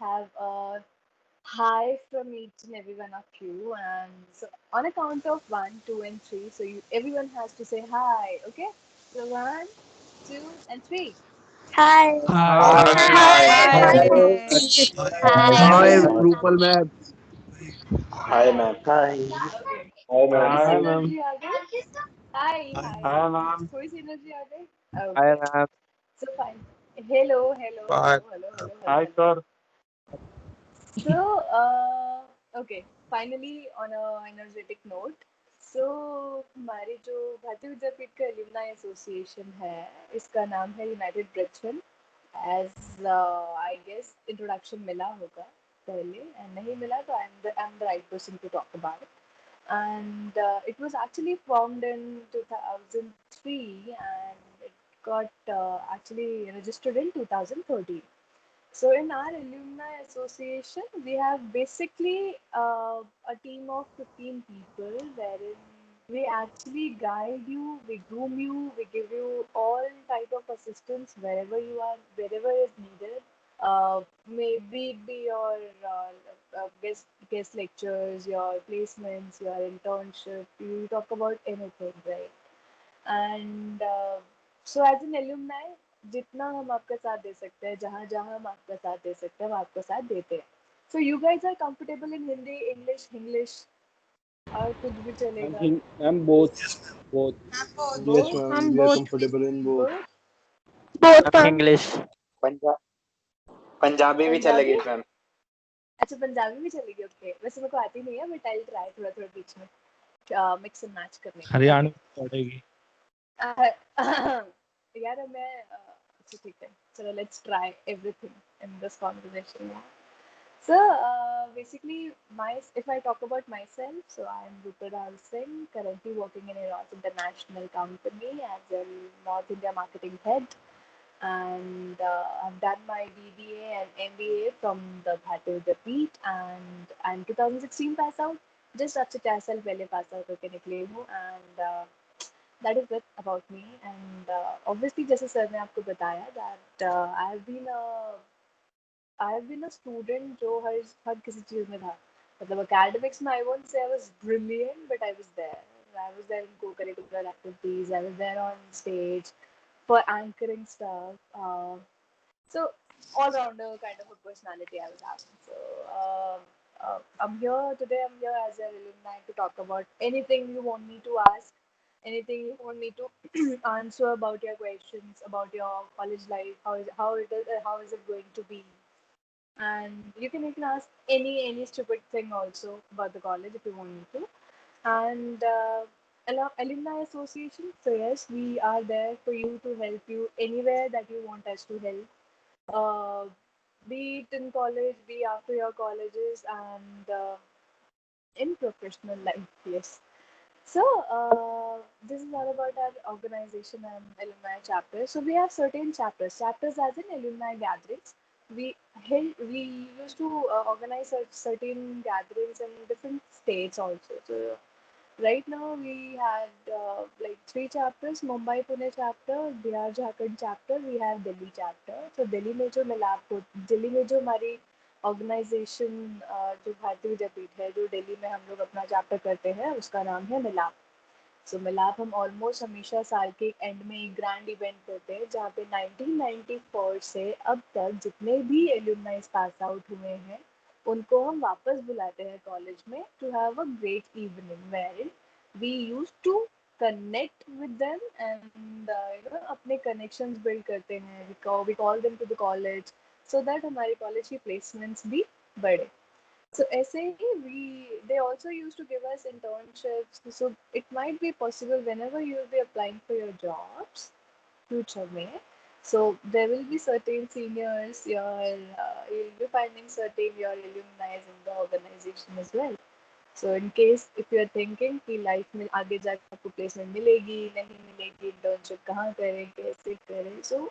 have a hi from each and every one of you. And so, on a count of one, two, and three, so everyone has to say hi, okay? So, one, two, and three. Hi. Hi. Hi. Hi. Hi. Hi. Hi. Hi, Hi. Drupal ma'am. Hi, ma'am. Hi. Hi, ma'am. थोड़ी सी Hi, Hi. ma'am. Energy आ गई हाय हाय Hi, ma'am. थोड़ी सी energy आ गई Hi, okay ma'am. So fine hello hello Bye. Hello hello hello hello Hi, hello sir. so okay finally on a energetic note so हमारी जो भारतीय विद्यापीठ का alumni association है इसका नाम है United Brethren as I guess introduction मिला होगा पहले एंड नहीं मिला तो I am the right person to talk about and it was actually formed in 2003 and it got actually registered in 2013. So in our alumni association we have basically a team of 15 people wherein we actually guide you, we groom you, we give you all type of assistance wherever you are, wherever is needed. Maybe it be your guest lectures, your placements, your internship. You talk about anything, right? And so as an alumni, जितना हम आपका साथ दे सकते हैं, जहाँ जहाँ हम आपका साथ दे सकते हैं, हम आपका साथ देते हैं. So you guys are comfortable in Hindi, English, और कुछ भी चलेगा. I'm both. Yes, Both, ma'am. I'm We are both. comfortable in both. both. Both, I'm ma'am. English. पंजा पंजाबी भी चलेगी पंजाबी. मैम. अच्छा पंजाबी भी चलेगी. ओके वैसे मेरे को आती नहीं है बट आई ट्राई थोड़ा थोड़ा बीच में मिक्स एंड मैच करने का. हरियाणवी पड़ेगी. यार मैं अच्छा ठीक है चलो let's try everything in this conversation. So basically, if I talk about myself, so I am Rupal Singh, currently working in a Ross International company as a North India marketing head, and I've done my BBA and MBA from the Bharatiya Vidyapeeth, and I'm 2016 pass out. Just after 4 साल पहले pass out होके निकली हूँ, and that is it about me. And obviously, जैसे sir ने आपको बताया that I have been a student जो हर किसी चीज़ में था. मतलब academics में I won't say I was brilliant, but I was there. I was there in co-curricular activities. I was there on stage for anchoring stuff. So all-rounder kind of a personality I was having. So I'm here today. I'm here as an alumni to talk about anything you want me to ask, anything you want me to answer about your questions about your college life. How is it going to be? And you can ask any stupid thing also about the college if you want me to. And alumni association, so yes, we are there for you to help you anywhere that you want us to help, uh, be it in college, be after your colleges, and in professional life. Yes. So, this is all about our organization and alumni chapters. So, we have certain chapters. Chapters as in alumni gatherings. We used to organize certain gatherings in different states also. So, right now we had like three chapters: Mumbai Pune chapter, Bihar Jharkhand chapter. We have Delhi chapter. So, Delhi में जो हमारी organisation जो भारतीय विद्यापीठ है जो दिल्ली में हम लोग अपना चैप्टर करते हैं उसका नाम है मिलाप. सो मिलाप हम ऑलमोस्ट हमेशा साल के एंड में एक ग्रैंड इवेंट करते हैं जहाँ पे 1994 से अब तक जितने भी एल्यूमनाइज पास आउट हुए हैं उनको हम वापस बुलाते हैं कॉलेज में to have a great evening where we use to connect with them and अपने कनेक्शंस बिल्ड करते हैं. We call them to the college so that हमारे कॉलेज की प्लेसमेंट्स भी बढ़े. So SAE, they also used to give us internships. So it might be possible whenever you will be applying for your jobs, future में. So there will be certain seniors, you'll be finding certain your alumni in the organization as well. So in case if you are thinking कि life में आगे जाके आपको placement मिलेगी नहीं मिलेगी internship कहाँ करें कैसे करें, so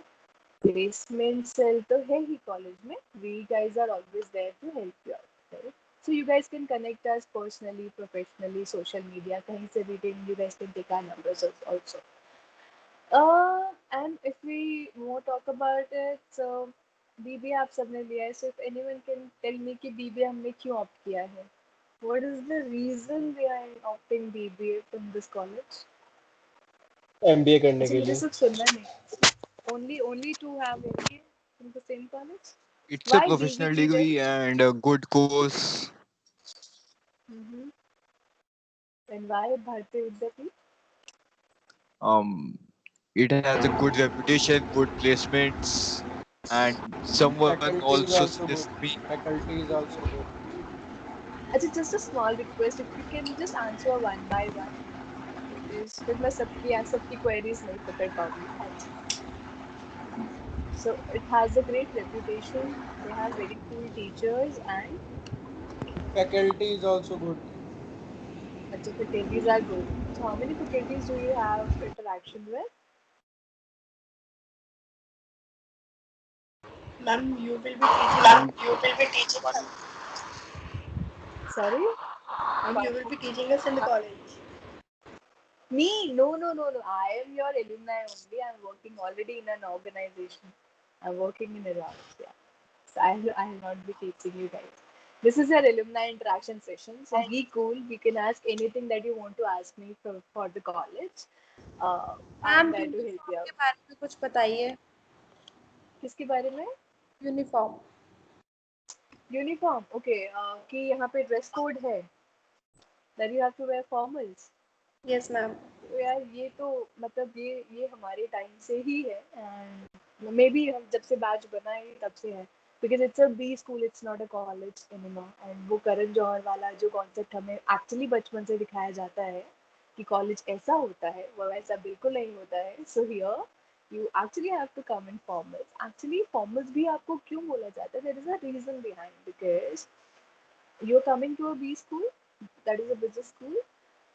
placement cell तो है ही college में. We guys are always there to help you out. Right? So you guys can connect us personally, professionally, social media. कहीं से भी you guys can take our numbers also. And if we more talk about it, so BBA आप सबने लिया है, so if anyone can tell me कि BBA हमने क्यों ऑप्ट किया है? What is the reason behind opting BBA from this college? MBA करने अच्छा के मुझे लिए. सिर्फ सुनना नहीं. Only to have MBA from the same college? It's a Why professional DVT then? degree and a good course. Mm-hmm. And why Bharati Vidyapeeth? Um, it has a good reputation, good placements, and someone Faculty is also also good. suggested me. Faculty is also good. अच्छा just a small request, if you can just answer one by one, because फिर मैं सबकी queries नहीं पकड़ पाऊंगी. हाँ जी. So it has a great reputation. They have very cool teachers and Faculty is also good. अच्छा faculties are good. So how many faculties do you have interaction with? Ma'am, you will be teaching us. Sorry? Ma'am, you will be teaching us in the college. Me? No. I am your alumni only. I'm working already in an organization. I'm working in Iraq. Yeah. So I will not be teaching you guys. This is your alumni interaction session. So be cool. You can ask anything that you want to ask me for the college. I'm ma'am there to help you uniform out. के बारे में कुछ बताइए. किसके बारे में? Uniform. Uniform. Okay. कि यहाँ पे ड्रेस कोड है. That you have to wear formals. Yes ma'am. तो यार ये तो मतलब ये हमारे टाइम से ही है एंड मे बी हम जब से बैच बना है तब से है because it's a B school, it's not a college anymore. And वो करण जौहर वाला जो कॉन्सेप्ट हमें एक्चुअली बचपन से दिखाया जाता है कि कॉलेज ऐसा होता है, वो वैसा बिल्कुल नहीं होता है. So here you actually have to come in formals. Actually formals भी आपको क्यों बोला जाता है? There is a reason behind, because you're coming to a B school, that is a business school,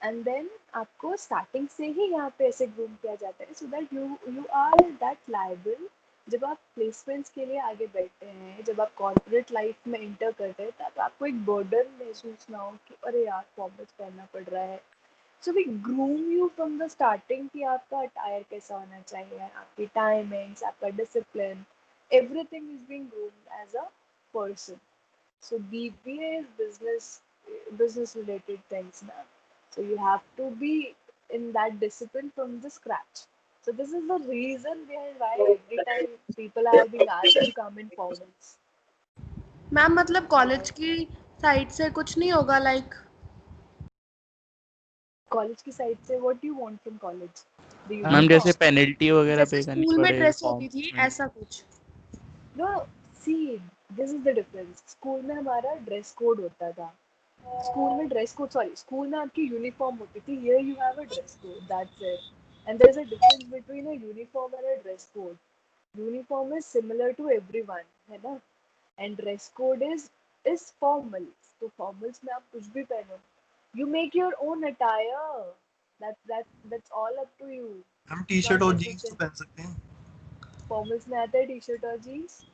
and then आपको स्टार्टिंग से ही यहाँ पे ऐसे ग्रूम किया जाता है so that you are that liable. जब आप प्लेसमेंट्स के लिए आगे बैठते हैं, जब आप कॉर्पोरेट लाइफ में इंटर करते हैं, तब आपको एक बर्डन महसूस ना हो कि अरे यार फॉर्मल्स पहनना पड़ रहा है. So we groom you from the starting कि आपका अटायर कैसा होना चाहिए, आपकी टाइमिंग्स, आपका discipline, everything is being groomed as a person. So BBA is business related things now. So you have to be in that discipline from the scratch. So this is the reason behind why every time people are being asked to come in formals. Ma'am मतलब college की side से कुछ नहीं होगा like. College की side से what do you want from college? The ma'am जैसे uniform? Penalty वगैरह जैसे पे करनी स्कूल में पड़े ड्रेस होती थी फॉर्म. ऐसा कुछ. No, see, this is the difference. School में हमारा dress code होता था. स्कूल में ड्रेस कोड, सॉरी स्कूल में आपकी यूनिफॉर्म होती थी. Here you have a dress code, that's it. And there is a difference between a uniform and a dress code. Uniform is similar to everyone, है ना, and dress code is formal. तो formals में आप कुछ भी पहनो, you make your own attire. That's all up to you. हम T shirt और जीन्स तो पहन सकते हैं. फॉर्मल्स में आता है टी शर्ट और जीन्स.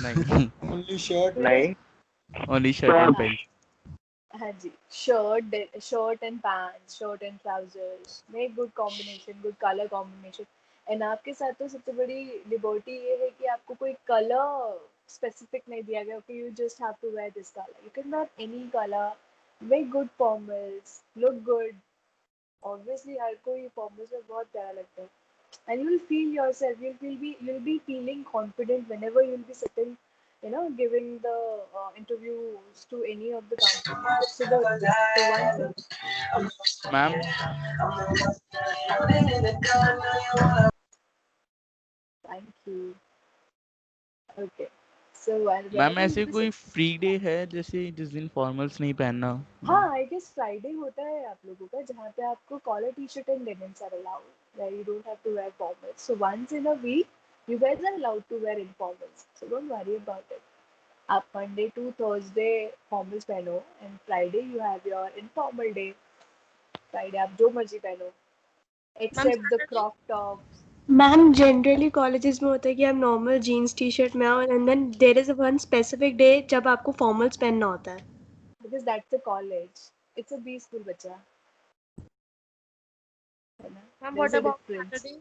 नहीं. Only shirt. नहीं. Only shirt and pant. हाँ जी. Shirt and pants, shirt and trousers, make good combination, good colour combination. And आपके साथ तो सबसे बड़ी लिबर्टी ये है कि आपको कोई कलर स्पेसिफिक नहीं दिया गया कि you just have to wear this colour. You can wear any colour, make good formals, look good. Obviously हर कोई फॉर्मल्स में बहुत प्यारा लगता है. And you'll feel yourself, you'll be feeling confident whenever you'll be sitting, giving the interviews to any of the companies. So the one thing. Ma'am Thank you. Okay. So ma'am whenever ऐसे you'll be कोई sitting. Free day है जैसे जिस दिन formals नहीं पहनना? हाँ, I guess Friday होता है आप लोगों का जहाँ पे आपको collar T shirt and denims are allowed, where you don't have to wear formals. So once in a week you guys are allowed to wear informals, so don't worry about it. आप Monday to Thursday formals पहनो and Friday you have your informal day. Friday आप जो मर्जी पहनो except the crop tops. Ma'am generally colleges में होता है कि आप नॉर्मल जीन्स टी शर्ट में आओ and then there is one specific day जब आपको फॉर्मल्स पहनना होता है. Because that's a college, it's a B school बच्चा, है ना. Ma'am there what is a about difference. Saturday?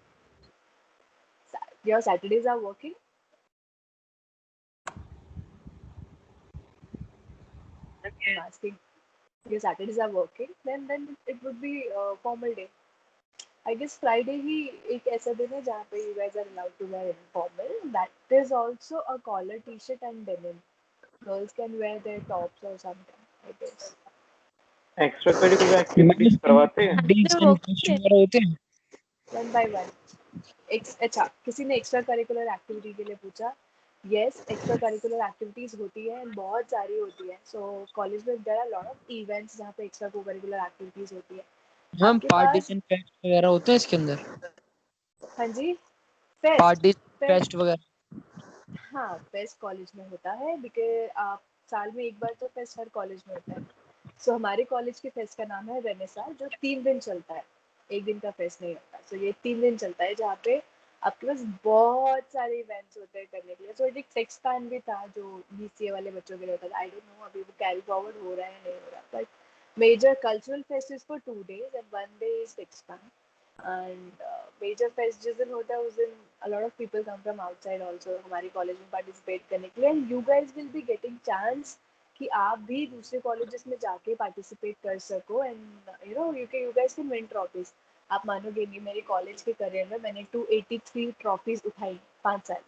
Your Saturdays are working. I'm asking, your Saturdays are working, then it would be formal day. I guess Friday ही एक ऐसा दिन है जहाँ पे you guys are allowed to wear informal. That is also a collar t-shirt and denim. Girls can wear their tops or something, I guess. Extra curricular activities करवाते हैं। होते हैं One by one. अच्छा, किसी ने एक्स्ट्रा करिकुलर एक्टिविटी के लिए पूछा। यस, एक्स्ट्रा करिकुलर एक्टिविटीज होती है and बहुत सारी होती है। सो कॉलेज में there are lot of events जहाँ पे एक्स्ट्रा करिकुलर एक्टिविटीज होती है। मैम आपके पास पार्टीशन फेस्ट वगैरह होते हैं इसके अंदर हाँ जी, फेस्ट पार्टी फेस्ट फेस्ट वगैरह हाँ, फेस्ट कॉलेज में होता है बिकॉज आप साल में एक बार तो फेस्ट हर कॉलेज में होता है। सो हमारे कॉलेज के फेस्ट का नाम है रेनेसां, जो 3 दिन चलता है, एक दिन का फेस्ट नहीं होता। सो ये 3 दिन चलता है जहाँ पे आपके पास बहुत सारे इवेंट्स होते हैं करने के लिए। सो एक टेक्स पैन भी था जो बीसीए वाले बच्चों के लिए होता था। आई डोंट नो अभी वो कैरी फॉरवर्ड हो रहा है नहीं हो रहा, but major cultural fest is for 2 days and 1 day is tech span. and major fest जिस दिन होता है उस दिन a lot of people come from outside also हमारे कॉलेज में participate करने के लिए, and you guys will be getting chance कि आप भी दूसरे कॉलेजेस में जाके पार्टिसिपेट कर सको, and you guys can win trophies। आप मानोगे नहीं, मेरे कॉलेज के करियर में मैंने 283 ट्रॉफीज उठाई 5 साल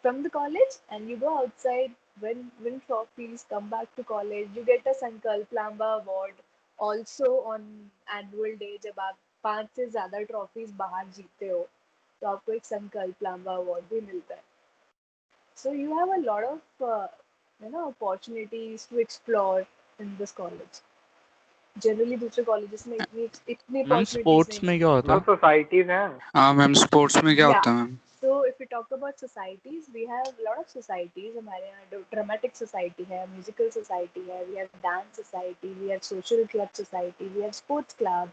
from the college, and you go outside, win trophies, come back to college, you get a Sankalp Lamba award also on annual day। जब आप 5 से ज़्यादा ट्रॉफीज बाहर जीतते हो तो आपको एक संकल्प लांबा अवार्ड भी मिलता है। So you have a lot of opportunities to explore in this college. Generally दूसरे colleges में इतनी मैम opportunities स्पोर्ट्स नहीं में क्या मिलती। होता वो है? सोसाइटीज हैं। हाँ मैम, स्पोर्ट्स में क्या Yeah. होता है ma'am? So if we talk about societies, we have a lot of societies। हमारे यहाँ dramatic society है, musical society है, we have dance society, we have social club society, we have sports club।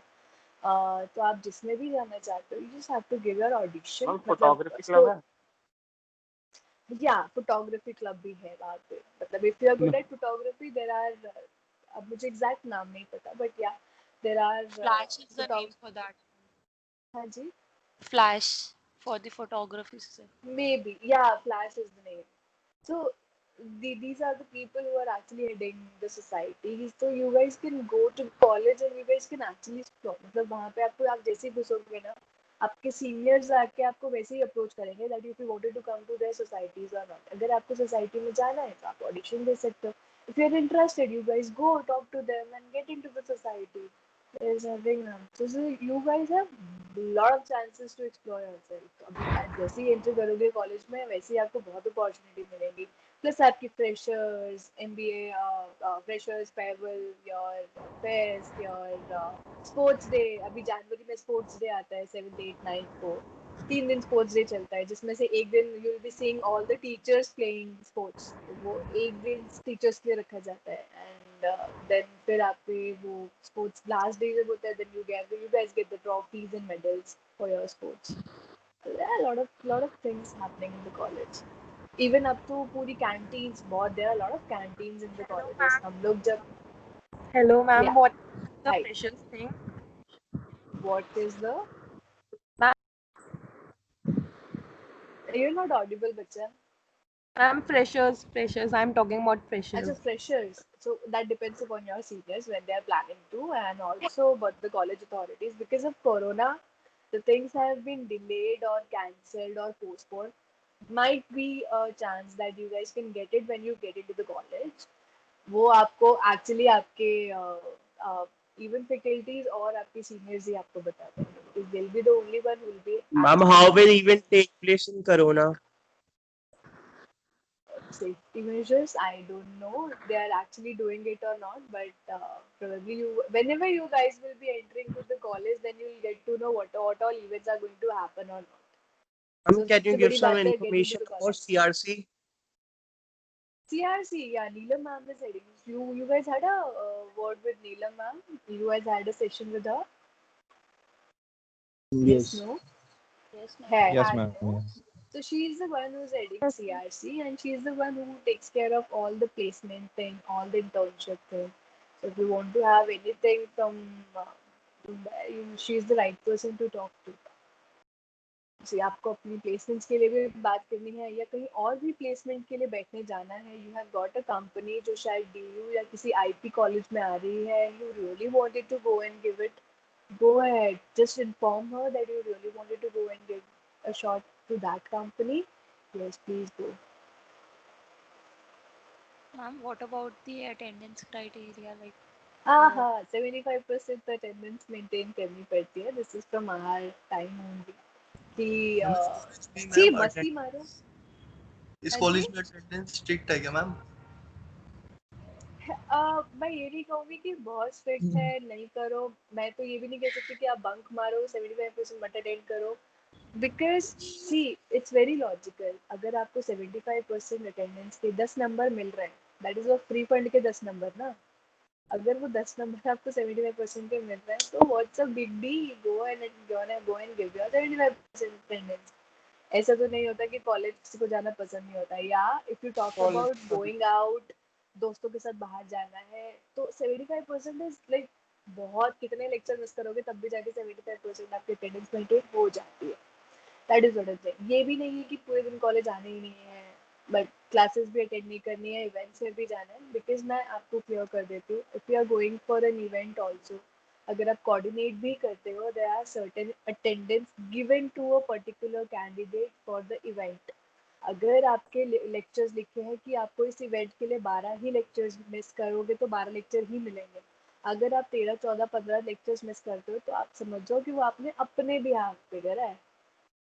तो आप जिसमें भी जाना चाहते हो, you just have to give your audition। मतलब फोटोग्राफी क्लब है। या फोटोग्राफी क्लब भी है वहाँ पे। मतलब if you are good at photography, there are अब मुझे एग्जैक्ट नाम नहीं पता, बट या there are Flash is the name for that. हाँ जी, Flash for the photography. maybe yeah, Flash is the name। So these are the people who are actually heading the society। So you guys can go to college and you guys can actually explore। मतलब वहाँ पे आपको, आप जैसे ही घुसोगे ना, आपके seniors आके आपको वैसे ही अप्रोच करेंगे that if you wanted to come to their societies और नॉट। अगर आपको सोसाइटी में जाना है तो आप ऑडिशन दे सकते हो। If you are interested, you guys go talk to them and get into the society। There's nothing wrong। So you guys have lot of chances to explore yourself। अभी आप जैसे ही एंटर करोगे कॉलेज में, वैसे ही आपको बहुत अपॉर्चुनिटी मिलेंगी। Plus आपकी freshers MBA, freshers farewell, your fest, your sports day. अभी जनवरी में स्पोर्ट्स डे आता है 7th 8th 9th को। 3 दिन स्पोर्ट्स डे चलता है जिसमें से एक दिन you will be seeing all the teachers playing sports. वो एक दिन टीचर्स के लिए रखा जाता है, एंड देन फिर आपके वो स्पोर्ट्स लास्ट डे जब होता है, then you guys get the trophies and medals for your sports। So there are a lot of things happening in the college। Even up to पूरी canteens, बहुत there are a lot of canteens in the colleges। हम लोग जब Hello, ma'am. yeah, What is the hi, freshers thing? what is the Ma'am, you're not audible बच्चा। ma'am, freshers. I'm talking about As a freshers. freshers, so that depends upon your seniors when they are planning to, and also about the college authorities। Because of corona, the things have been delayed or cancelled or postponed। Might be a chance that you guys can get it when you get into the college। वो आपको actually आपके even faculties और आपके seniors ही आपको बता देंगे, because they'll be the only one who will be Ma'am, how will event take place in Corona? safety measures। I don't know they are actually doing it or not, but probably whenever you guys will be entering to the college, then you'll get to know what all events are going to happen or not। Ma'am, So can you सबसे give बड़ी some बात है get into information the about college। CRC? CRC, yeah, Neelam ma'am is heading। You guys had a word with Neelam ma'am? You guys had a session with her? Yes, Yes. no? Yes, ma'am. Had Yes, had ma'am. no? So she's the one who's heading CRC, and she's the one who takes care of all the placement thing, all the internship thing। So if you want to have anything from there, she's the right person to talk to। आपको अपनी placements के लिए भी बात करनी है या कहीं और भी प्लेसमेंट के लिए बैठने जाना है, you have got a company जो शायद डीयू या किसी आईपी कॉलेज में आ रही है, you really wanted to go and give it, go ahead. Just inform her that you really wanted to go and give a shot to that company. Yes, please go. Ma'am, what about the attendance criteria? Like, हाँ, 75% तो attendance maintain करनी पड़ती है. This is from our time only. कि see ma'am मस्ती मारो. इस college में अटेंडेंस स्ट्रिक्ट है क्या मैम? मैं ये नहीं कहूँगी कि बहुत स्ट्रिक्ट है, नहीं करो. मैं तो ये भी नहीं कह सकती कि आप बंक मारो, 75% मत अटेंड करो. Because see it's very logical. अगर आपको 75% अटेंडेंस के 10 नंबर मिल रहे हैं, दैट इज वो फ्री फंड के 10 नंबर ना. अगर वो 10 नंबर आपको 75% के मिल रहे हैं तो what's a big deal, go and give your 75% attendance. ऐसा तो नहीं होता कि कॉलेज को जाना पसंद नहीं होता. या if you talk about going out, दोस्तों के साथ बाहर जाना है, तो 75% इज लाइक बहुत. कितने लेक्चर मिस करोगे तब भी जाके 75% आपकी अटेंडेंस मेंटेन हो जाती है. That is what it is. ये भी नहीं है कि पूरे दिन कॉलेज आने ही नहीं है, बट क्लासेस भी अटेंड नहीं करनी है, इवेंट्स में भी जाना है. बिकॉज मैं आपको क्लियर कर देती हूँ, if you are going for an event also, अगर आप कोऑर्डिनेट भी करते हो, there are certain attendance given to a particular candidate for the event. अगर आपके लेक्चर्स लिखे हैं कि आपको इस इवेंट के लिए 12 ही लेक्चर्स मिस करोगे तो 12 लेक्चर ही मिलेंगे. अगर आप 13, 14, 15 लेक्चर्स मिस करते हो तो आप समझ जाओ कि वो आपने अपने बिहाफ पे करा है.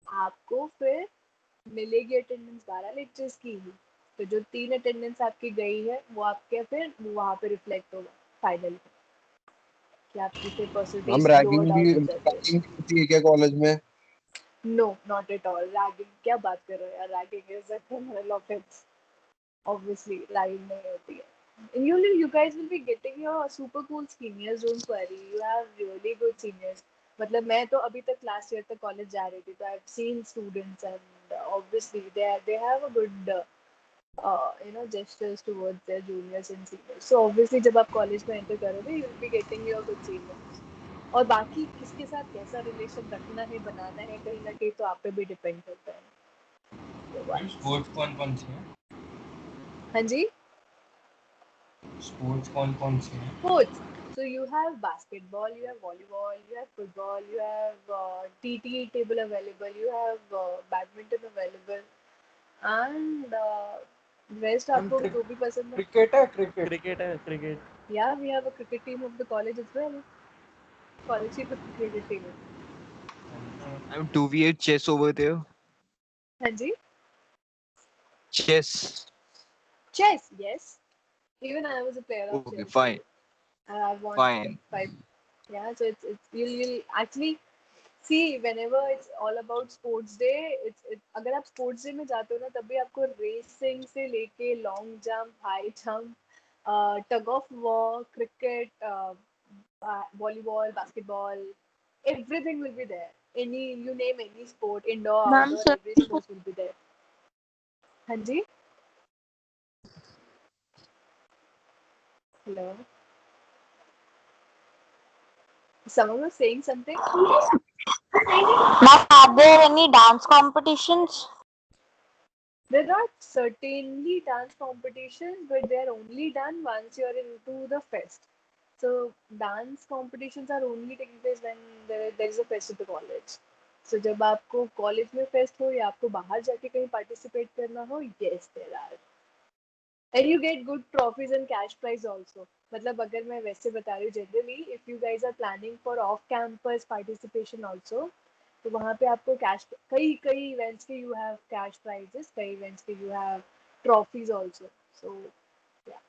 आपको फिर मिलेगी अटेंडेंस 12 लेक्चर्स की ही. तो जो 3 अटेंडेंस आपकी गई है वो आपके फिर वहाँ पे रिफ्लेक्ट होगा फाइनल कि आपकी फिर परसेंटेज हम लोअर रैगिंग डाउन भी हो जाती है. रैगिंग होती है क्या कॉलेज में? No, not at all. Ragging क्या बात कर रहे हो यार? Ragging is a criminal offence. Obviously ragging नहीं होती है. And you guys will be getting your super cool seniors, don't worry. You have really good seniors. मतलब मैं तो अभी तक लास्ट ईयर तक कॉलेज जा रही थी, तो I've seen students and obviously they have a good gestures towards their juniors and seniors. So obviously जब आप कॉलेज में एंटर करोगे you will be getting your good seniors. और बाकी किसके साथ कैसा रिलेशन रखना है, बनाना है, कहीं ना कहीं तो आप पे भी डिपेंड करता है. स्पोर्ट्स कौन कौन से हैं? हाँ जी, स्पोर्ट्स कौन कौन से हैं? sports. So you have basketball, you have volleyball, you have football, you have TT table available, you have badminton available, and rest आपको जो भी पसंद है. क्रिकेट है, क्रिकेट. क्रिकेट है, cricket. Yeah, we have a cricket team of the college as well. College की cricket team है. I'm 2v8 chess over there. हाँ जी. Chess. Chess, yes. Even I was a player of Okay, chess. fine. I won Fine. 5. Yeah, so it's you'll actually see whenever it's all about sports day. It's अगर आप sports day में जाते हो ना, तब भी आपको racing से लेके long jump, high jump, tug of war, cricket, volleyball, basketball, everything will be there. Any you name any sport, indoor, ma'am, outdoor, every sport will be there. हाँ जी. Hello. Someone was saying something. Ma'am, are there any dance competitions? There are certainly dance competitions, but they are only done once you're into the fest. So dance competitions are only taking place when there is a fest at the college. So जब आपको college में fest हो या आपको बाहर जाके कहीं participate करना हो, yes there are. And you get good trophies and cash prize also. मतलब अगर मैं वैसे बता रही हूँ generally, if you guys are planning for off campus participation also, तो वहाँ पे आपको कैश, कई कई इवेंट्स के यू हैव कैश प्राइजेस, कई इवेंट्स के you have trophies also. So yeah,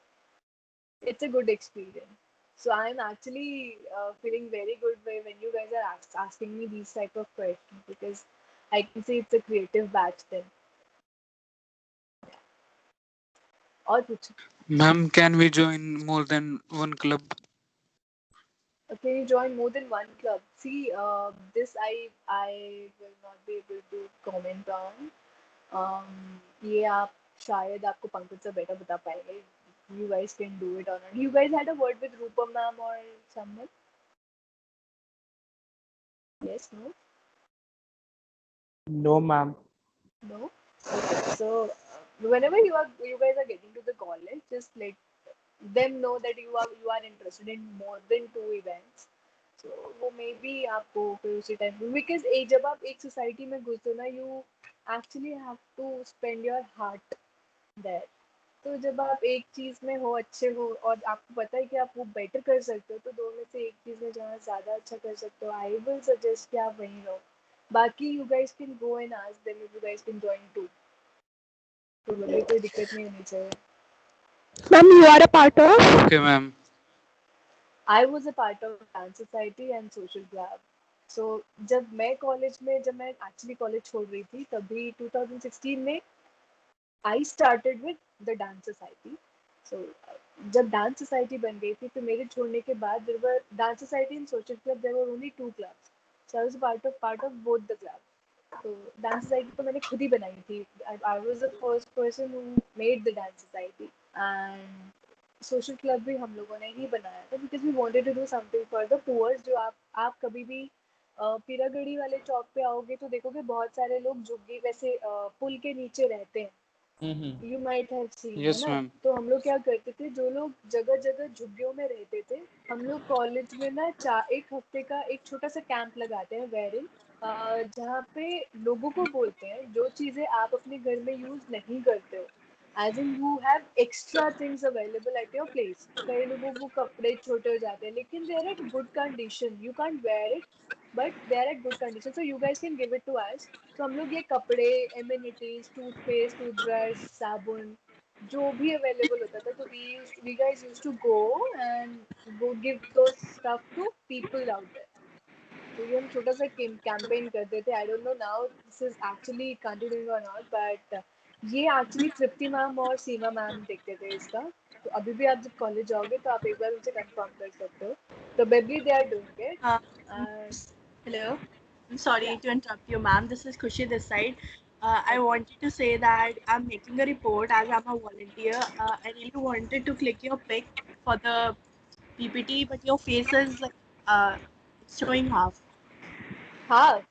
it's a good experience. So I'm actually feeling very good when you guys are asking me these type of questions, because I can see it's a creative batch then. और कुछ? Ma'am, can we join more than one club? Can you join more than one club? See, this I will not be able to comment on. ये आप शायद आपको पंकज से better बता पाएंगे. You guys can do it or not. You guys had a word with Rupam ma'am or someone? Yes, no? No, ma'am. No? Okay. So whenever you guys are getting to the college, just let them know that you are interested in more than two events. So वो may be आपको फिर उसी time because एक जब आप एक society में घुसते हो ना you actually have to spend your heart there. तो जब आप एक चीज में हो अच्छे हो और आपको पता है कि आप वो बेटर कर सकते हो तो दो में से एक चीज में जहाँ ज्यादा अच्छा कर सकते हो आई विल सजेस्ट कि आप वहीं रहो. बाकी you guys can go and ask them if you guys can join too. तो मुझे कोई दिक्कत नहीं होनी चाहिए. Ma'am, you are a part of? Okay, ma'am. I was a part of dance society and social club. So जब मैं actually college छोड़ रही थी तभी 2016 में I started with the dance society. So जब डांस सोसाइटी बन गई थी तो मेरे छोड़ने के बाद there were dance society and social club there were only two clubs. So I was part of both the clubs. तो डांस सोसाइटी तो मैंने खुद ही बनाई थी. I was the first person who made the dance society. And social club भी हम लोगों ने ही बनाया था because we wanted to do something for the poors. जो आप कभी भी पीरागढ़ी वाले चौक पे आओगे तो देखोगे बहुत सारे लोग झुग्गी वैसे पुल के नीचे रहते हैं. यू माइट हैव सीन है Yes, ना. ma'am. तो हम लोग क्या करते थे जो लोग जगह जगह झुग्गियों में रहते थे हम लोग कॉलेज में ना एक हफ्ते का एक छोटा सा कैंप लगाते हैं वेरिन जहाँ पे लोगों को बोलते हैं जो चीजें आप अपने घर में यूज नहीं करते हो as in you have extra things available at your place. कई लोगों को कपड़े छोटे हो जाते हैं लेकिन they are at good condition. You can't wear it but they are at good condition. So you guys can give it to us. तो हम लोग ये कपड़े amenities टूथपेस्ट टूथब्रश साबुन जो भी अवेलेबल होता था तो we guys used to go and go give those stuff to people out there. तो ये हम छोटा सा कैंपेन करते थे. I don't know now this is actually continuing और नॉट बट ये एक्चुअली तृप्ति मैम और सीमा मैम देखते थे इसका. तो अभी भी आप जब कॉलेज जाओगे तो आप एक बार उनसे कंफर्म कर सकते हो. Probably they are doing it. Hello. I'm sorry to interrupt you, ma'am. This is Khushi this side. I wanted to say that I'm making a report as I'm a volunteer. I really wanted to click your pic for the PPT, but your face is it's showing half. Half?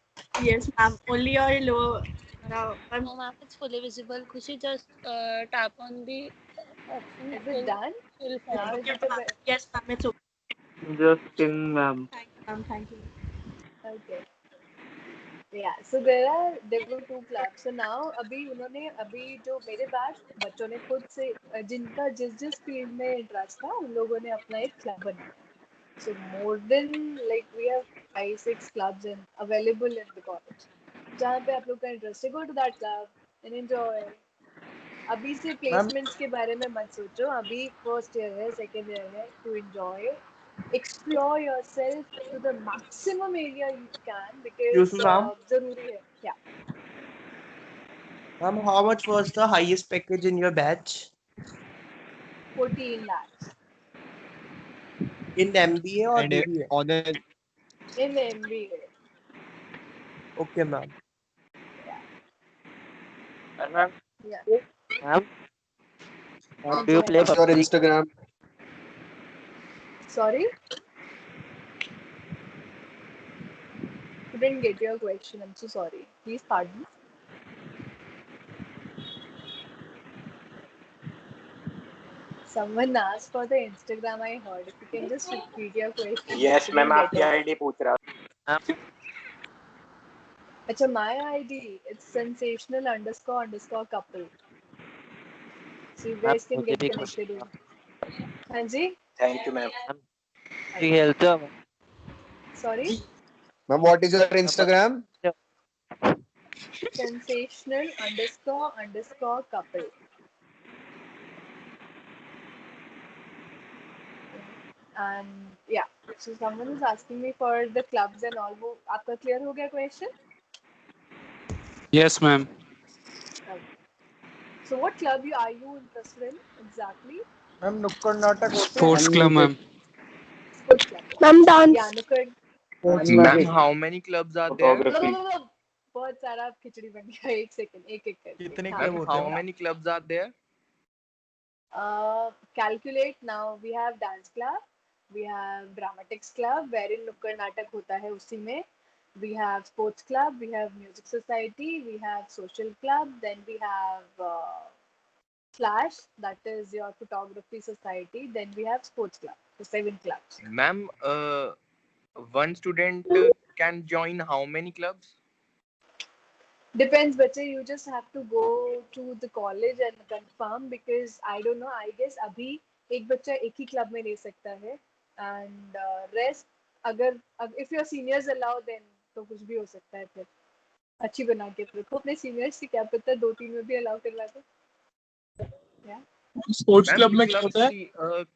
Yes, ma'am. Only your lower. No, ma'am, it's fully visible. Khushi, just tap on the option. Is it done? Now is it a Yes, ma'am. It's okay. Just in, ma'am. Thank you, ma'am. Thank you. okay. Yeah, so there were two clubs. So now अभी जो मेरे batch बच्चों ने खुद से जिनका जिस field में इंटरेस्ट था उन लोगों ने अपना एक क्लब बनाया. So more than like we have 5-6 clubs available in the college. जहाँ पे आप लोग का इंटरेस्ट है go to that club and enjoy. अभी से प्लेसमेंट्स के बारे में मत सोचो. अभी फर्स्ट ईयर है सेकेंड ईयर है to enjoy. Explore yourself to the maximum area you can because Excuse me, ma'am. जरूरी है. Yeah. Ma'am, how much was the highest package in your batch? 14 lakhs. In MBA or And BBA? on a In MBA. Okay, ma'am. Ma'am, Yeah. ma'am, हाँ do ji you play हाँ जी. your PUBG? Instagram. Sorry? Couldn't get your question. I'm so sorry. Please pardon. Someone asked for the Instagram. I heard. If you can just repeat your question. Yes, I ma'am, couldn't आपकी get it. ID पूछ रहा हूँ. अच्छा, my ID. It's sensational__ couple. So you ma'am guys can मुझे get भी connected. Question. हाँ जी. Thank you ma'am. ठीक है health. Sorry. Ma'am, what is your Instagram? sensational__ couple. And yeah, so someone is asking me for the clubs and all. वो आपका clear हो गया question? Yes, ma'am. Okay. So what club are you interested in exactly? Ma'am, Nukkad Natak होते हैं? Sports club, ma'am. Sports club. Ma'am, dance. Yeah, Nukkad. Ma'am, how many clubs are there? No. बहुत सारा खिचड़ी बन गया. एक second एक करके. कितने हाँ. club होते हैं? How many clubs are there? Calculate now. We have dance club, we have dramatics club, wherein नुक्कड़ नाटक होता है उसी में. We have sports club, we have music society, we have social club, then we have Flash, that is your photography society, then we have sports club, so 7 clubs. Ma'am, one student can join how many clubs? Depends, बच्चे, you just have to go to the college and confirm, because I don't know, I guess अभी एक बच्चा एक ही club में ले सकता है, and rest अगर if your seniors allow, then तो कुछ भी हो सकता है। फिर अच्छी बना के रखो अपने सीनियर्स की, क्या पता 2-3 में भी अलाउ करवा दो। स्पोर्ट्स क्लब में क्या होता है?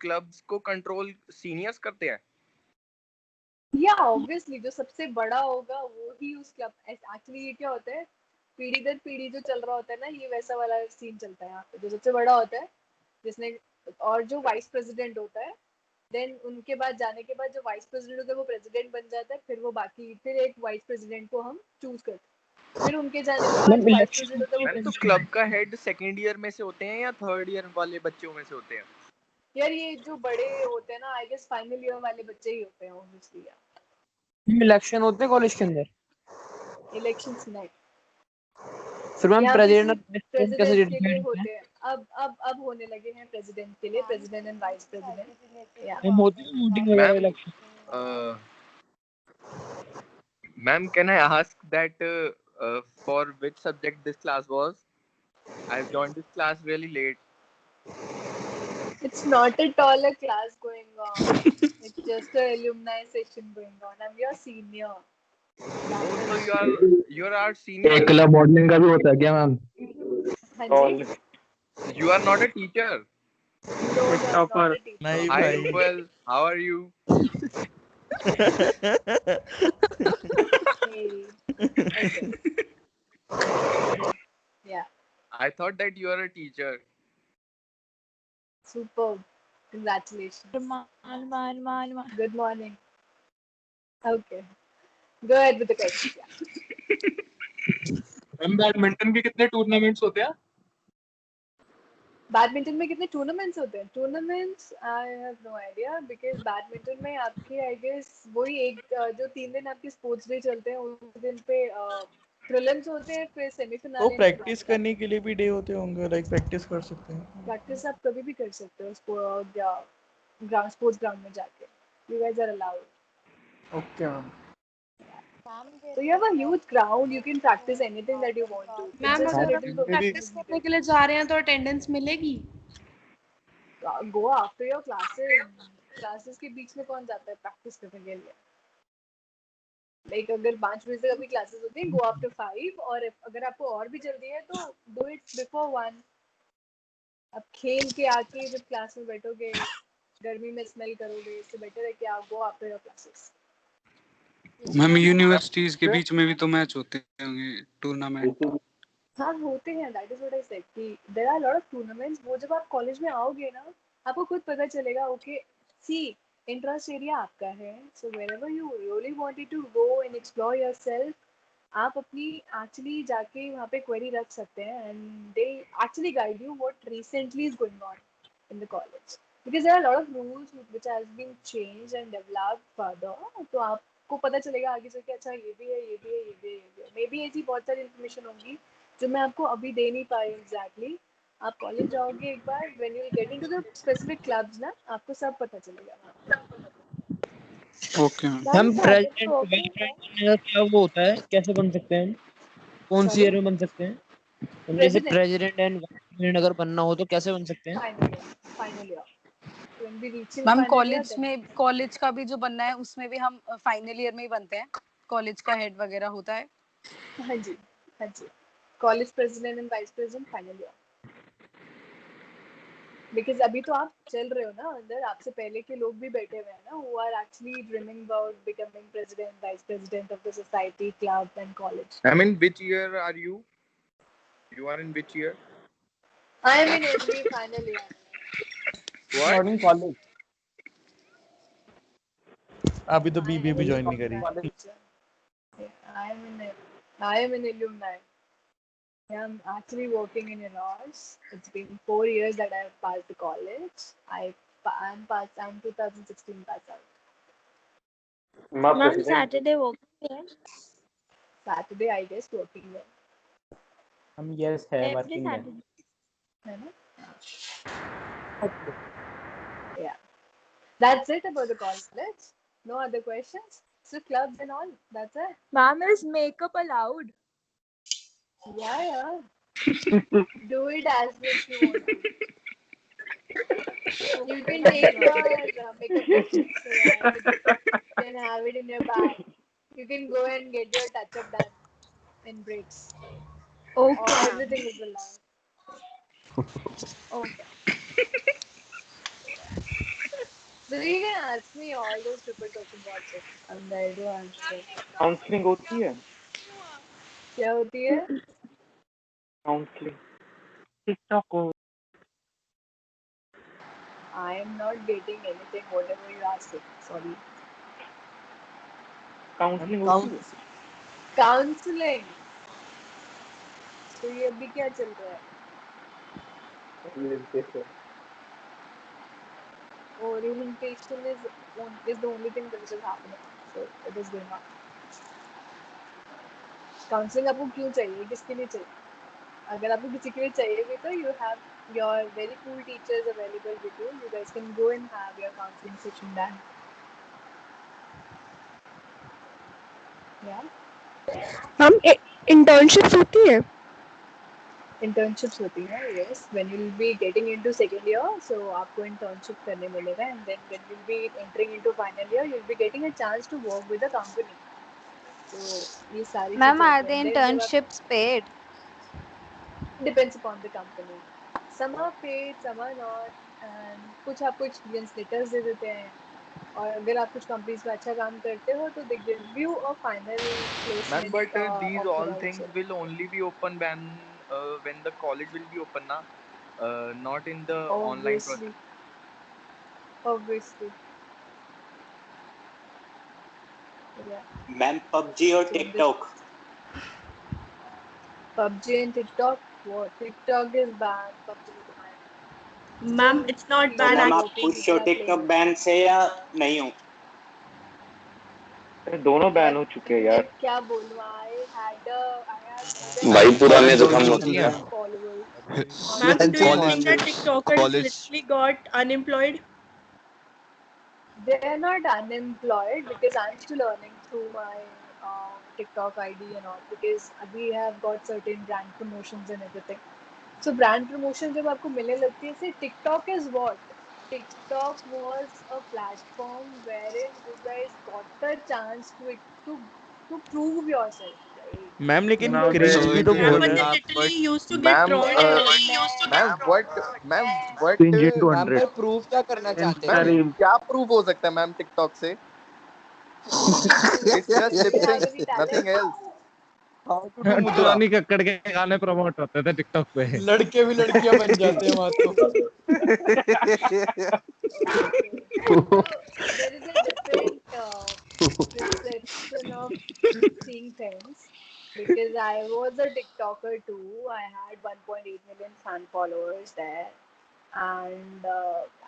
क्लब्स को कंट्रोल सीनियर्स करते हैं। या ऑब्वियसली जो सबसे बड़ा होगा वो ही उस क्लब, एक्चुअली ये क्या होता है, पीढ़ी दर पीढ़ी जो चल रहा होता है ना, ये वैसा वाला सीन चलता है यहाँ पे। जो सबसे बड़ा होता है जिसने, और जो वाइस प्रेसिडेंट होता है, देन उनके बाद जाने के बाद जो वाइस प्रेसिडेंट होता है वो प्रेसिडेंट बन जाता है, फिर वो बाकी फिर एक वाइस प्रेसिडेंट को हम चूज करते हैं, फिर उनके जाने के बाद जो वाइस प्रेसिडेंट होता है वो तो क्लब का हेड सेकंड ईयर में से होते हैं या थर्ड ईयर वाले बच्चों में से होते हैं? यार ये जो बड़े होते हैं ना, आई गेस फाइनल ईयर वाले बच्चे ही होते हैं ऑब्वियसली। इलेक्शन होते हैं कॉलेज के अंदर? इलेक्शंस नहीं, फिर मैम प्रेसिडेंट कैसे के लिए होते हैं। अब होने लगे हैं प्रेसिडेंट के लिए, प्रेसिडेंट एंड वाइस प्रेसिडेंट। या हम होती है वोटिंग वगैरह election? Ma'am, can I ask that for which subject this class was? I joined this class really late. It's not at all a class going on. It's just an alumni session going on. I'm your senior. So you're our senior. Club modelling का भी होता है क्या ma'am? हाँ जी। You are not a teacher. No, I'm not a teacher. Hi, Rupal. How are you? Hey. Okay. Yeah. I thought that you are a teacher. Superb. Congratulations. Good morning. Okay. Go ahead with the question. Ma'am badminton के कितने tournaments होते हैं? Badminton में कितने tournaments होते हैं? Tournaments I have no idea, because badminton में आपके आई गेस वही एक जो 3 दिन आपके स्पोर्ट्स डे चलते हैं, उस दिन पे प्रीलिम्स होते हैं, फिर सेमीफाइनल। तो प्रैक्टिस करने के लिए भी डे होते होंगे, लाइक प्रैक्टिस कर सकते हैं। प्रैक्टिस आप कभी भी कर सकते हो ग्राउंड स्पोर्ट्स ग्राउंड में जाके। You guys are allowed. Okay ma'am. So you have a huge ground, you can practice anything that you want to. Ma'am अगर हम प्रैक्टिस करने के लिए जा रहे हैं तो अटेंडेंस मिलेगी? Go after your classes. Classes के बीच में कौन जाता है प्रैक्टिस करने के लिए? Like अगर 5 बजे से कभी क्लासेस होती हैं, go after 5, और अगर आपको और भी जल्दी है तो do it before 1. आप खेल के आके जब क्लास में बैठोगे, गर्मी में स्मेल करोगे, इससे बेटर है कि आप go after your classes. Ma'am universities के बीच में भी तो मैच होते होंगे, टूर्नामेंट? हाँ होते हैं, that is what I said कि there are lot of tournaments. वो जब आप कॉलेज में आओगे ना, आपको खुद पता चलेगा। ओके, सी इंटरेस्ट एरिया आपका है, so wherever you really wanted to go and explore yourself, आप अपनी एक्चुअली जाके वहाँ पे क्वेरी रख सकते हैं, and they actually guide you what recently is going on in the college, because there are lot of rules which has been changed and developed further. तो आप को पता चलेगा आगे चल के, अच्छा ये भी है, ये भी है, ये भी है, ये भी है। मे बी ऐसी बहुत सारी इन्फॉर्मेशन होंगी जो मैं आपको अभी दे नहीं पाई एग्जैक्टली। आप कॉलेज जाओगे एक बार, when you will get into the specific clubs ना, आपको सब पता चलेगा। ओके हम प्रेसिडेंट वाइस प्रेसिडेंट क्या वो होता है, कैसे बन सकते हैं हम? कौन सी ईयर में बन सकते हैं? मतलब जैसे प्रेसिडेंट एंड वाइस प्रेसिडेंट अगर बनना हो तो कैसे बन सकते हैं? Final year. मैम कॉलेज का भी जो बनना है उसमें भी हम फाइनल ईयर में ही बनते हैं, कॉलेज का हेड वगैरह होता है। हाँ जी, हाँ जी। College president and vice president final year. Because अभी तो आप चल रहे हो ना अंदर, आपसे पहले के लोग भी बैठे हुए हैं ना, who are actually dreaming about becoming president, vice president of the society, club and college. I mean, which year are you? You are in which year? I am in every final year. What? Not in college. अभी तो BBA भी join नहीं करी। I am in alumni. I'm actually working in Eros. It's been 4 years that I've passed the college. I'm 2016 pass out. Ma'am, Saturday working Saturday, I guess, working there. Yes है Every working है Saturday. है ना? Yeah. That's it about the college. No other questions. So clubs and all. That's it. Ma'am, is makeup allowed? Yeah. Do it as much you want to. You can take your makeup brushes so that you can have it in your bag. You can go and get your touch-up done in breaks. Okay. Everything is allowed. Okay. So you can ask me all those stupid questions also. I'm there to answer. Counselling होती है क्या होती है? Counselling TikTok को I am not getting anything whatever you ask. Sorry. Counselling होती है Counseling. तो ये अभी क्या चल रहा है? Orientation is the only thing that is happening. So it is going on. Counseling आपको क्यों चाहिए? किसके लिए चाहिए? अगर आपको किसी के लिए चाहिए भी तो you have your very cool teachers available with you. You guys can go and have your counseling session done. Yeah. हम इंटर्नशिप्स होती है Internships होती है, yes. When you'll be getting into second year, so आपको internship करने मिलेगा, and then when you'll be entering into final year, you'll be getting a chance to work with a company. So ये सारी Ma'am, चीजें are होती the हैं. Then जब आप internships paid? depends upon the company. Some are paid, some are not, and कुछ आपको experience letters दे देते हैं. और अगर आप कुछ कंपनीज में अच्छा काम करते हो तो they give you a final Ma'am, placement but these offer all things also. will only be open when the college will be open, na? Not in the online process. Obviously. Yeah. Ma'am PUBG और So TikTok PUBG and TikTok. What? TikTok is banned. PUBG is banned. Ma'am, it's not तो banned ma'am आप actually. खुश हो TikTok ban से या नहीं हो दोनों बैन हो चुके हैं यार मैं क्या बोलूँ? I had more भाई than पूरा 1 में तो हम million होती है followers. Ma'am, do you College think that trips, TikTokers college literally got unemployed? They are not unemployed because I'm still earning through my TikTok ID and all because we have got certain brand promotions and everything. So brand promotion जब आपको मिलने लगती है, see TikTok is what? TikTok was a platform wherein you guys got the chance to prove yourself, right? Ma'am लेकिन Now cringe so भी it तो would बहुत But है they not but literally used to get Ma'am, trolled. what Cringe into ma'am 100 पर proof क्या करना चाहते हैं? Ma'am Interim. क्या प्रूफ हो सकता है मैम टिकटॉक से? It's just lip Do you have sync, any nothing talent? else. How to do मुद्रा? टुरानी कक्कड़ के गाने प्रमोट होते थे टिकटॉक पे लड़के भी लड़कियां बन जाते हैं वहां तो So there is a different perception of seeing things because I was a TikToker too. I had 1.8 million fan followers there. And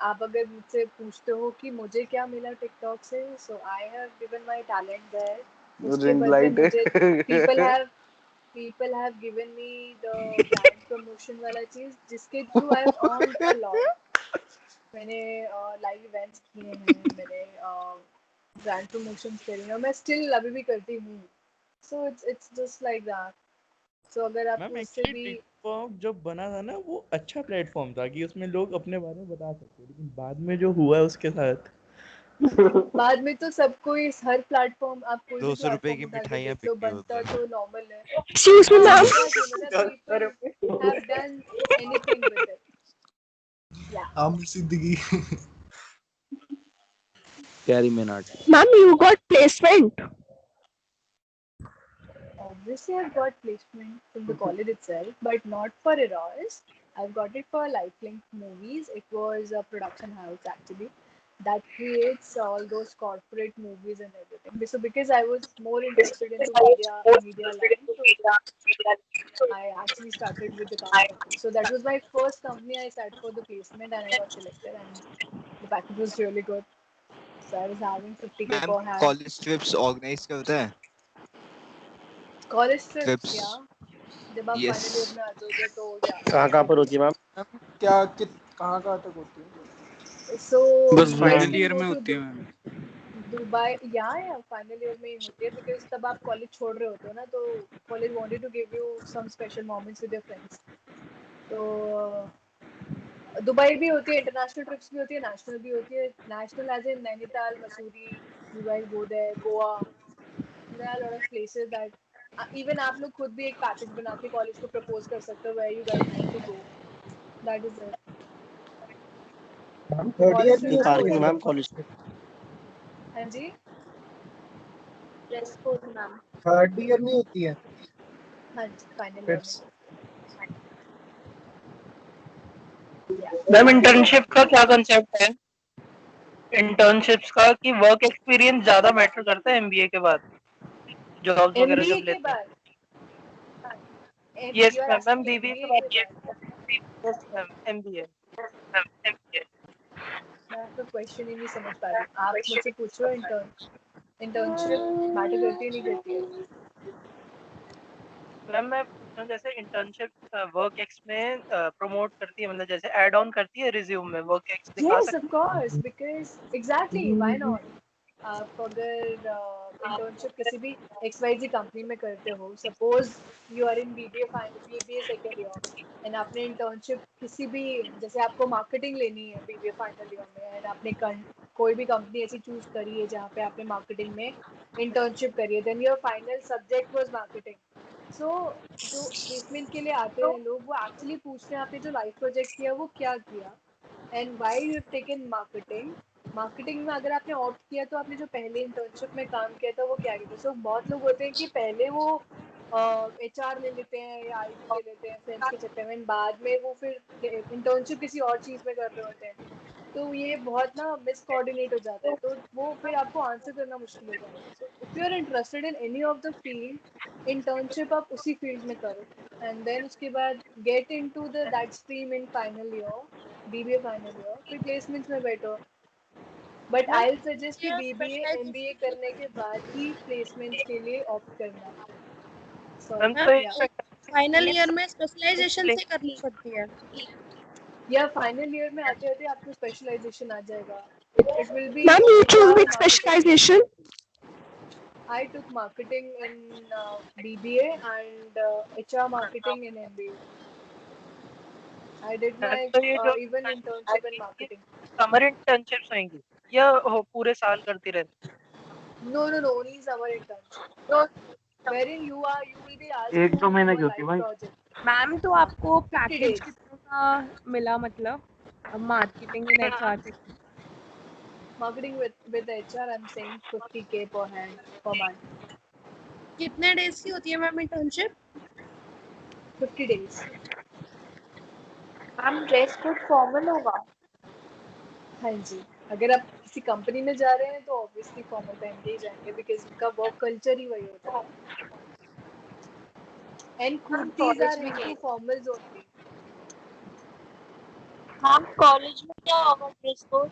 आप अगर मुझसे पूछते हो कि मुझे क्या मिला टिकटॉक से, so I have given my talent there. उसके Ring बदले light. मुझे people have given me the brand promotion वाला चीज जिसके through I have earned a lot. मैंने लाइव इवेंट्स किए हैं, मैंने ब्रांड प्रमोशंस करी हैं और मैं स्टिल अभी भी करती हूँ. So it's just like that. So अगर आपको मैम उससे एक्चुअली भी टिकटॉक जब बना था ना वो अच्छा प्लेटफॉर्म था कि उसमें लोग अपने बारे में बता सकते हैं लेकिन बाद में जो हुआ उसके साथ बाद में तो सबको इस हर प्लेटफॉर्म आप कोई भी 200 रुपए प्लेटफॉर्म की उठा के मिठाइयाँ देख लो, बिकती बनता होते तो नॉर्मल है. एक्सक्यूज मी मैम Exactly, मतलब people have done anything with it. Yeah. Aamir Siddiqui कैरी मिनाट ma'am you got placement Obviously, I've got placement from the college itself, but not for Eros. I've got it for Lifelink Movies. It was a production house actually that creates all those corporate movies and everything. So because I was more interested into media line, so I actually started with the company. So that was my first company I sat for the placement and I got selected and the package was really good. So I was having 50K ma'am per hand. College trips organise करते हैं college trips trips. या जब आप Yes. Final year में आते हो तो या कहाँ पर होती है मैम? क्या कहाँ तक होती है? सो बस you guys final can year go में to होती है मैम। दुबई या फाइनल ईयर में ही होती है बिकॉज तब आप कॉलेज छोड़ रहे होते हो ना, तो college wanted to give you some special moments with your friends. तो दुबई भी होती है, इंटरनेशनल ट्रिप्स भी होती है, नेशनल भी होती है। National as in Nainital, Mussoorie, you guys go there, Goa, there are lot of places that even आप लोग खुद भी एक पैकेज बना के कॉलेज को प्रपोज कर सकते हो where you guys want to go, that is it. Third year college में ट्रिप्स तो होती होती है है। मैम कॉलेज में? हाँ जी, dress code ma'am. Third year में होती है हाँ जी, फाइनल ईयर ट्रिप्स? में। मैम इंटर्नशिप का क्या कंसेप्ट है इंटर्नशिप्स का, कि वर्क एक्सपीरियंस ज्यादा मैटर करता है एमबीए के बाद, जॉब्स वगैरह एमबीए जब के लेते हैं? बाद yes you are ma'am, ma'am asking BBA के एमबीए बाद के बाद? Yes ma'am MBA. मैं आपका क्वेश्चन ही नहीं समझ पा रही। आप मुझसे पूछ रहे हो इंटर्नशिप मैटर करती है नहीं करती है? मैम मैं पूछ रहा हूँ जैसे इंटर्नशिप वर्क एक्स में प्रमोट करती है, मतलब जैसे ऐड ऑन करती है रिज्यूम में, वर्क एक्स दिखा Yes, सकते of course, because exactly, why not? आप अगर इंटर्नशिप किसी भी XYZ कंपनी में करते हो, suppose you are in BBA second year and आपने इंटर्नशिप किसी भी, जैसे आपको मार्केटिंग लेनी है बीबीए फाइनल ईयर में एंड आपने कोई भी कंपनी ऐसी चूज करी है जहाँ पे आपने मार्केटिंग में इंटर्नशिप करी है, then your final subject was marketing. So जो प्लेसमेंट के लिए आते हैं लोग, वो एक्चुअली पूछते हैं आपने जो लाइफ प्रोजेक्ट किया वो क्या किया and why you have taken marketing. Marketing में अगर आपने ऑप्ट किया तो आपने जो पहले इंटर्नशिप में काम किया था वो क्या किया था। सो बहुत लोग होते हैं कि पहले वो HR ले लेते हैं या IT ले लेते हैं फ्रेंड्स के चक्कर में, बाद में वो फिर इंटर्नशिप किसी और चीज़ में कर रहे होते हैं। तो ये बहुत ना मिस कोऑर्डिनेट हो जाता है, तो वो फिर आपको आंसर करना मुश्किल हो जाता है। So if you are interested in any of the field, internship आप उसी फील्ड में करो एंड देन उसके बाद get into the that stream in final year, BBA final year, फिर प्लेसमेंट्स में बैठो। बट आई विल सजेस्ट कि बीबीए एमबीए करने के बाद ही प्लेसमेंट्स के लिए ऑप्ट करना। सॉरी मैम तो या फाइनल ईयर में स्पेशलाइजेशन से कर सकती है या फाइनल ईयर में आते आते आपको स्पेशलाइजेशन आ जाएगा। It will be Ma'am, you choose HR which marketing. specialization? I took marketing in BBA and HR marketing in MBA. I did my तो ये जो even internship in marketing. Summer internships होंगी या पूरे साल करती रहती? No, only summer internship. Wherein you will be asked एक to दो महीने do की a होती है live भाई। project. मैम तो आपको 50 पैकेज days. कितने का मिला, मतलब मार्केटिंग इन HR से? Marketing with HR, I'm saying 50K per hand per month. कितने डेज की होती है ma'am internship? 50 days. Ma'am dress code formal होगा? हाँ जी, अगर आप किसी कंपनी में जा रहे हैं तो ऑब्वियसली फॉर्मल पहन के ही जाएंगे बिकॉज उनका वर्क कल्चर ही वही होता है। And kurtis are into formals only. Ma'am college में क्या होगा ड्रेस कोड?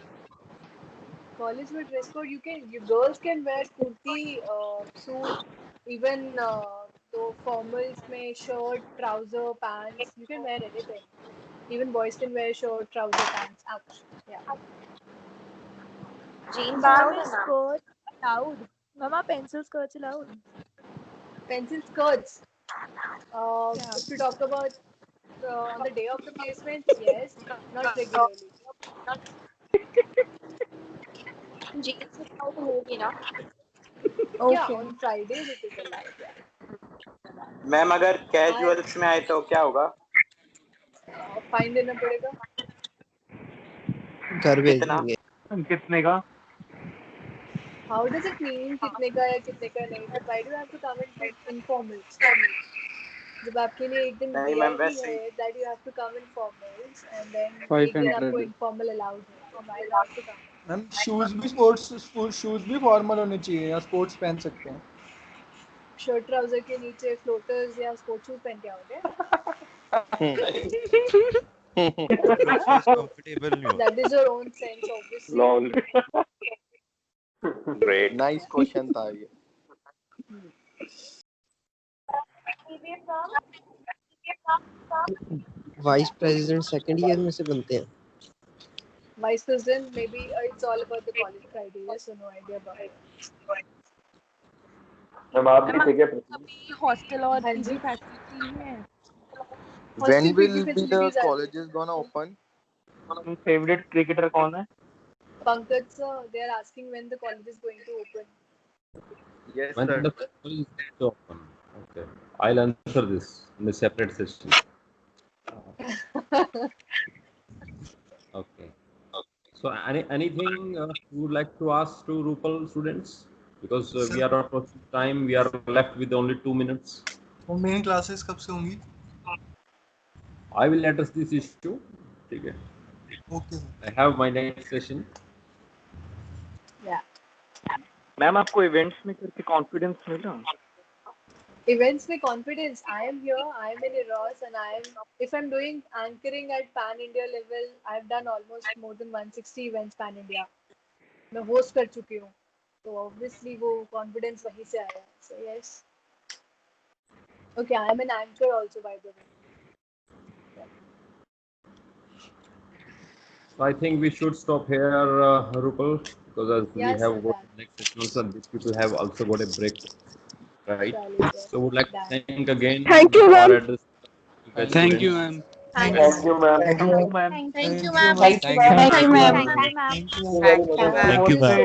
कॉलेज में dress code you girls can wear kurti, suit, even तो फॉर्मल्स में shirt, trouser, pants, you can wear anything. Even boys can wear shirt, trouser, pants. Ouch. Yeah. Jeans allowed है ma'am? Skirt allowed? मामा pencil skirts allowed? Pencil skirts. Yeah. If you talk about on the day of the placements, yes, not regularly. Jeans allowed होगी ना? Yeah, on Fridays it is allowed. Yeah. Ma'am अगर casuals में आए तो क्या होगा? Fine देना पड़ेगा। घर भेज देंगे। कितने का? How does it mean कितने का या कितने का नहीं? But why do you have to come in with informals? जब आपके लिए एक दिन नहीं दिया मैम, ही वैसे ही। है that you have to come in formals and then एक 500 दिन आपको informal allowed है, then why do you have to come? Ma'am shoes भी शूज भी फॉर्मल होने चाहिए या स्पोर्ट्स पहन सकते हैं? शर्ट ट्राउजर के नीचे फ्लोटर्स या स्पोर्ट्स शूज पहन के आओगे? Comfortable नहीं हो। That is your own sense, obviously. Lol. Great. Nice question था ये। वाइस प्रेसिडेंट सेकंड ईयर में से बनते हैं। Vice president, maybe it's all about the college criteria, so no idea about it. Ma'am आप भी थे क्या? अभी हॉस्टल और हाँ पीजी जी। फैसिलिटी है। When Hostel will PG be the facilities are colleges gonna open? Favourite cricketer कौन है? Pankaj sir, they are asking when the college is going to open. Yes, When sir. the school is going to open. Okay. I'll answer this in a separate session. Okay. So anything you would like to ask to Rupal students? Because we are approaching time. We are left with only 2 minutes. वो main classes कब से होंगी? I will address this issue. ठीक है. Okay. I have my next session. Yeah. Ma'am आपको events में करके confidence मिला? Events में confidence. I am here. I am in Eros, and if I'm doing anchoring at Pan India level, I've done almost more than 160 events Pan India. मैं host कर चुकी हूँ, तो obviously वो confidence वहीं से आया. So yes. Okay, I am an anchor also, by the way. So I think we should stop here, Rupal, because as we Yes, have sir, got next session also, and these people have also got a break, right? Surely, sir. So would like to thank again. Thank you, for ma'am. address- Thank you, ma'am. Thank you ma'am. Thank you, ma'am. Thank you, Thank you, ma'am. ma'am. Thank you, ma'am. Thank you, ma'am. Thank you, Thank you, ma'am. so